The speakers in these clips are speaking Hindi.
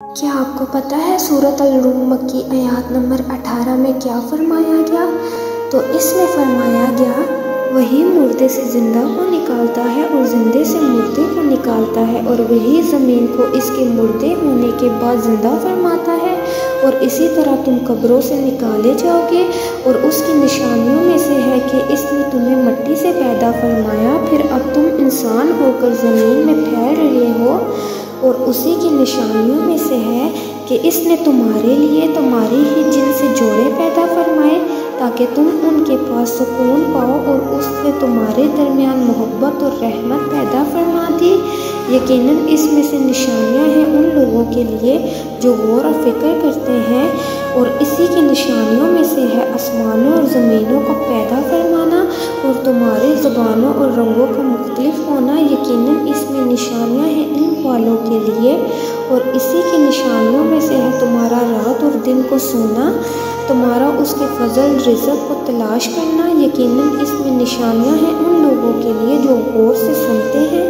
क्या आपको पता है सूरत अल-रूम मक्की आयत नंबर 18 में क्या फरमाया गया? तो इसमें फरमाया गया, वही मुर्दे से ज़िंदा को निकालता है और ज़िंदे से मुर्दे को निकालता है, और वही ज़मीन को इसके मुर्दे होने के बाद ज़िंदा फरमाता है, और इसी तरह तुम कब्रों से निकाले जाओगे। और उसकी निशानियों में से है कि इसने तुम्हें मिट्टी से पैदा फरमाया, फिर अब तुम इंसान होकर ज़मीन में फैल रहे हो। और उसी की निशानियों में से है कि इसने तुम्हारे लिए तुम्हारी ही जिनसे जोड़े पैदा फरमाए, ताकि तुम उनके पास सुकून पाओ, और उसने तुम्हारे दरमियान मोहब्बत और रहमत पैदा फरमा दी। यकीनन इसमें से निशानियां हैं उन लोगों के लिए जो गौर और फिक्र करते हैं। और इसी की निशानियों में से है आसमानों और ज़मीनों का पैदा फरमाना, और तुम्हारे ज़ुबानों और रंगों का मुख्तलिफ होना। यकीनन इसमें निशानियां हैं इल्म वालों के लिए। और इसी की निशानियों में से है तुम्हारा रात और दिन को सोना, तुम्हारा उसके फजल रिज़्क़ को तलाश करना। यकीनन इसमें निशानियां हैं उन लोगों के लिए जो गौर से सुनते हैं।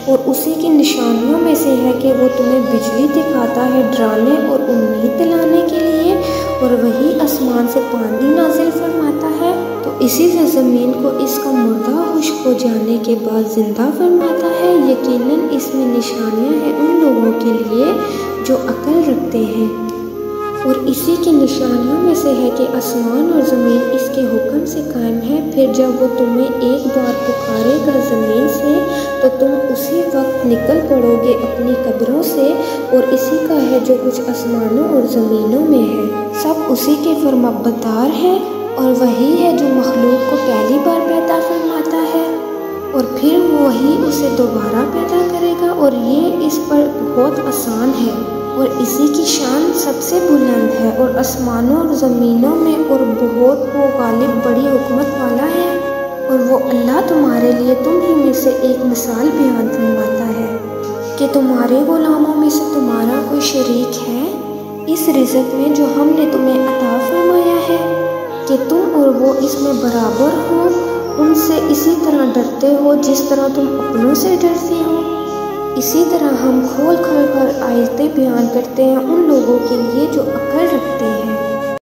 और उसी की निशानियों में से है कि वो तुम्हें बिजली दिखाता है डराने और उम्मीद दिलाने के लिए, और वही आसमान से पानी नाजिल फरमाता है, तो इसी से ज़मीन को इसका मुर्दा खुश्क हो जाने के बाद ज़िंदा फरमाता है। यकीनन इसमें निशानियां हैं उन लोगों के लिए जो अक्ल रखते हैं। और इसी की निशानियों में से है कि आसमान और ज़मीन इसके हुक्म से कायम है। फिर जब वो तुम्हें एक बार पुकारेगा ज़मीन से, तो तुम उसी वक्त निकल पड़ोगे अपनी कब्रों से। और इसी का है जो कुछ आसमानों और ज़मीनों में है, सब उसी के फरमाबरदार है। और वही है जो मखलूक को पहली बार पैदा फरमाता है, और फिर वही उसे दोबारा पैदा करेगा। और ये इस पर बहुत आसान है, और इसी की शान सबसे बुलंद है, और आसमानों और ज़मीनों में और बहुत वो गालिब बड़ी हुकूमत वाला है। और वो अल्लाह तुम्हारे लिए तुम ही में से एक मिसाल बयान फरमाता है कि तुम्हारे गुलामों में से तुम्हारा कोई शरीक है इस रिज़्क़ में जो हमने तुम्हें अता फरमाया है, कि तुम और वो इसमें बराबर हो, उनसे इसी तरह डरते हो जिस तरह तुम अपनों से डरते हो। इसी तरह हम खोल खोल कर आयतें बयान करते हैं उन लोगों के लिए जो अक्ल रखते हैं।